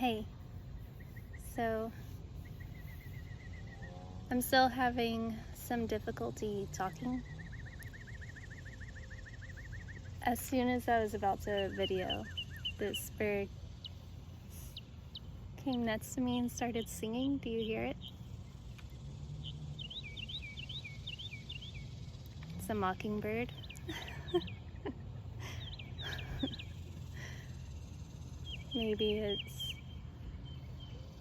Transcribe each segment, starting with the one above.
Hey, so I'm still having some difficulty talking. As soon as I was about to video, this bird came next to me and started singing. Do you hear it? It's a mockingbird. Maybe it's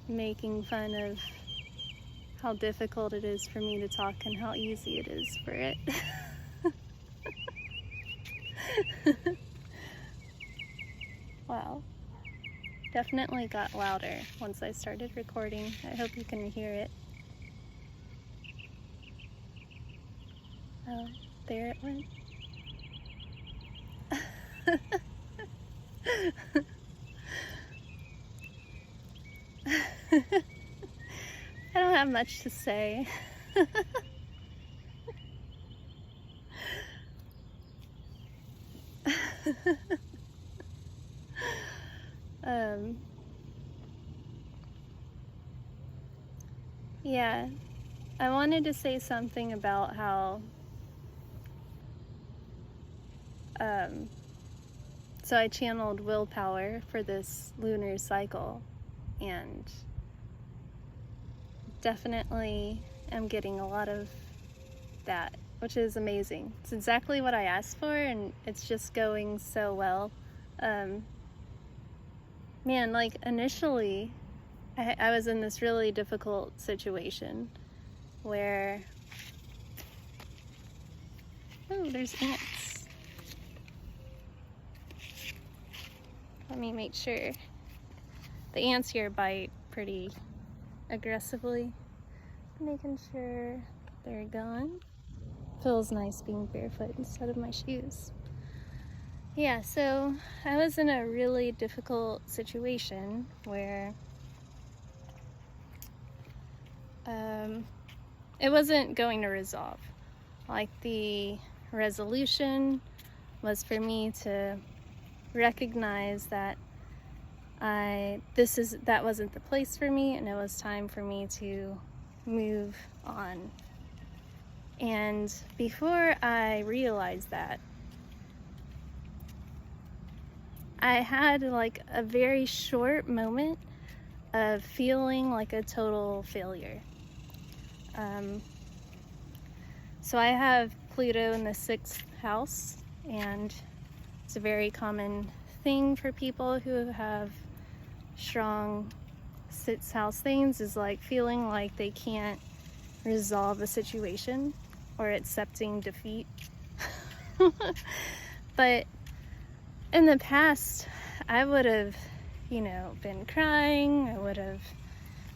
making fun of how difficult it is for me to talk and how easy it is for it. Wow. Definitely got louder once I started recording. I hope you can hear it. Oh, there it went. I don't have much to say. Yeah, I wanted to say something about how so I channeled willpower for this lunar cycle, and definitely am getting a lot of that, which is amazing. It's exactly what I asked for, and it's just going so well. Man, like initially I was in this really difficult situation where, oh, there's ants. Let me make sure. The ants here bite pretty aggressively. Making sure they're gone. Feels nice being barefoot instead of my shoes. Yeah, so I was in a really difficult situation where it wasn't going to resolve. Like, the resolution was for me to recognize that that wasn't the place for me, and it was time for me to move on. And before I realized that, I had like a very short moment of feeling like a total failure. So I have Pluto in the 6th house, and it's a very common thing for people who have strong 6th house things, is like feeling like they can't resolve a situation or accepting defeat. But in the past, I would have, been crying. I would have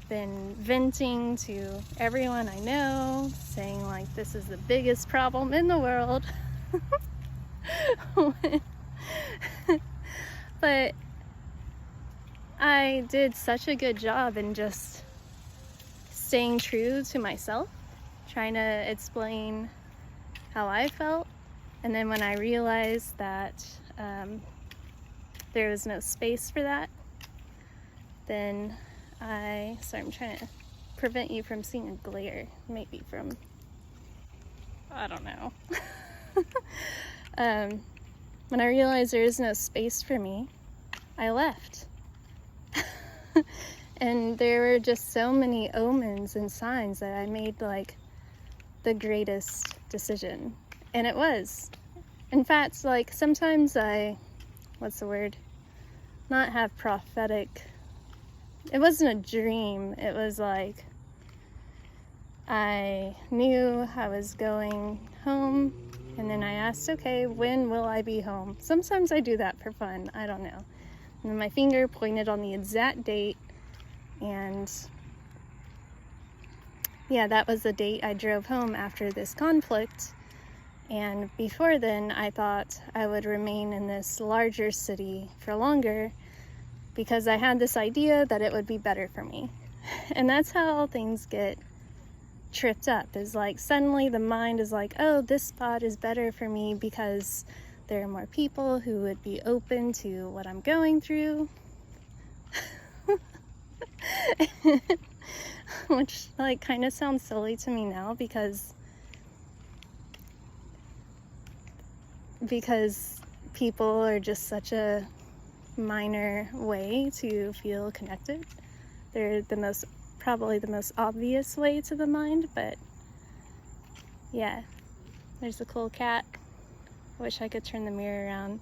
been venting to everyone I know, saying like, this is the biggest problem in the world. But I did such a good job in just staying true to myself, trying to explain how I felt. And then when I realized that there was no space for that, then I'm trying to prevent you from seeing a glare, maybe from, I don't know. When I realized there is no space for me, I left. And there were just so many omens and signs that I made like the greatest decision. And it was. In fact, like sometimes not have prophetic, it wasn't a dream. It was like, I knew I was going home, and then I asked, okay, when will I be home? Sometimes I do that for fun, I don't know. And then my finger pointed on the exact date, and yeah, that was the date I drove home after this conflict. And before then, I thought I would remain in this larger city for longer because I had this idea that it would be better for me. And that's how things get tripped up, is like suddenly the mind is like, oh, this spot is better for me because there are more people who would be open to what I'm going through. Which like kind of sounds silly to me now because people are just such a minor way to feel connected. They're probably the most obvious way to the mind, but yeah, there's a cool cat. I wish I could turn the mirror around.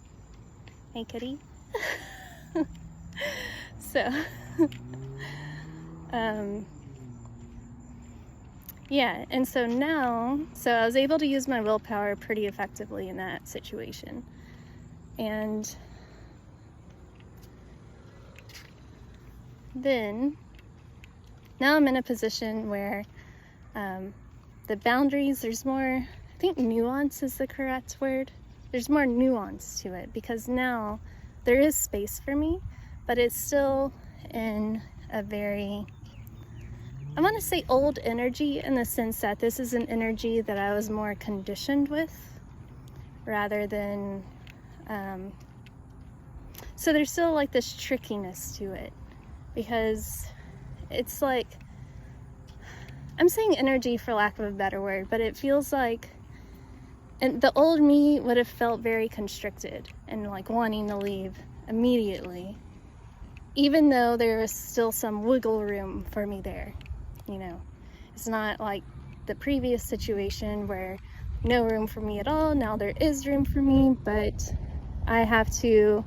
Hey, kitty. So, yeah, and so now, I was able to use my willpower pretty effectively in that situation. And then, now I'm in a position where the boundaries, there's more, I think nuance is the correct word. There's more nuance to it because now there is space for me, but it's still in a very, I want to say old energy, in the sense that this is an energy that I was more conditioned with rather than, so there's still like this trickiness to it because it's like, I'm saying energy for lack of a better word, but it feels like, and the old me would have felt very constricted and like wanting to leave immediately, even though there was still some wiggle room for me there. You know, it's not like the previous situation where no room for me at all. Now there is room for me, but I have to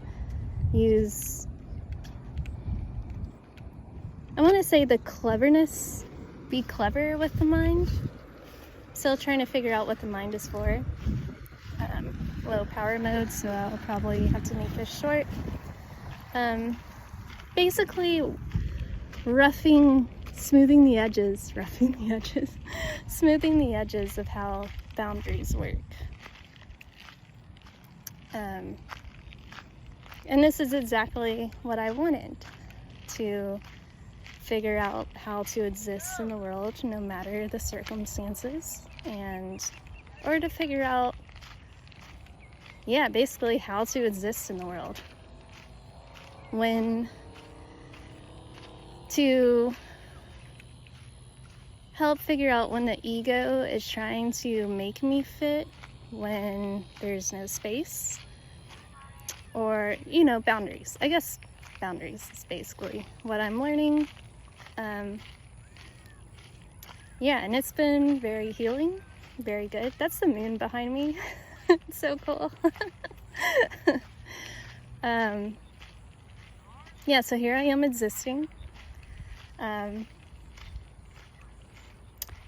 use, I want to say, the cleverness, be clever with the mind. Still trying to figure out what the mind is for. Low power mode, so I'll probably have to make this short. Basically smoothing the edges of how boundaries work. And this is exactly what I wanted, to figure out how to exist in the world no matter the circumstances, or to figure out, basically how to exist in the world. To help figure out when the ego is trying to make me fit when there's no space, or, boundaries. I guess boundaries is basically what I'm learning. And it's been very healing, very good. That's the moon behind me. It's so cool. So here I am existing. I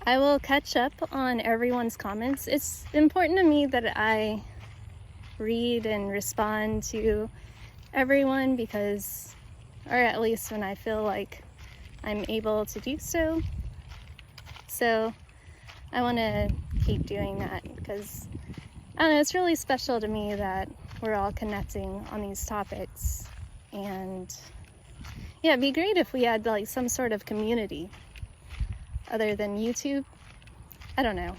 will catch up on everyone's comments. It's important to me that I read and respond to everyone because, or at least when I feel like I'm able to do so. So I want to keep doing that because, I don't know, it's really special to me that we're all connecting on these topics. And it'd be great if we had like some sort of community other than YouTube. I don't know.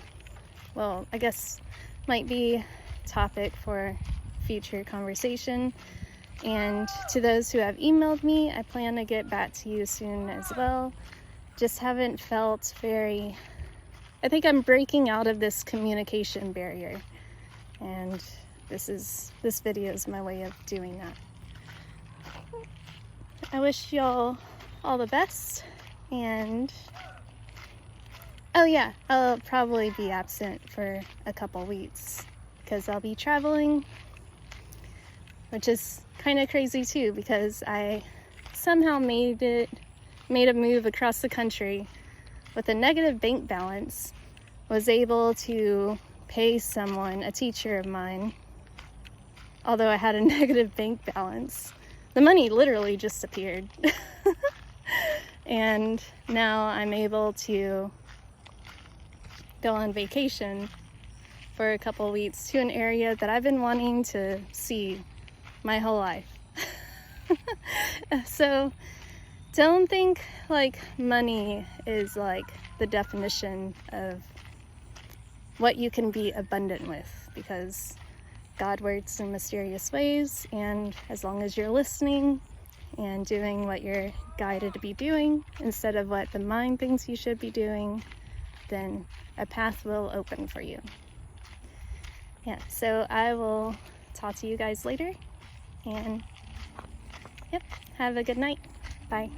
Well, I guess might be a topic for future conversation. And to those who have emailed me, I plan to get back to you soon as well. Just haven't felt I think I'm breaking out of this communication barrier. And this video is my way of doing that. I wish y'all all the best, and I'll probably be absent for a couple weeks because I'll be traveling, which is kind of crazy too because I somehow made a move across the country with a negative bank balance, was able to pay someone, a teacher of mine, although I had a negative bank balance. The money literally just appeared. And now I'm able to go on vacation for a couple weeks to an area that I've been wanting to see my whole life. So don't think like money is like the definition of what you can be abundant with, because God works in mysterious ways, and as long as you're listening and doing what you're guided to be doing instead of what the mind thinks you should be doing, then a path will open for you. Yeah, so I will talk to you guys later, and yep, have a good night. Bye.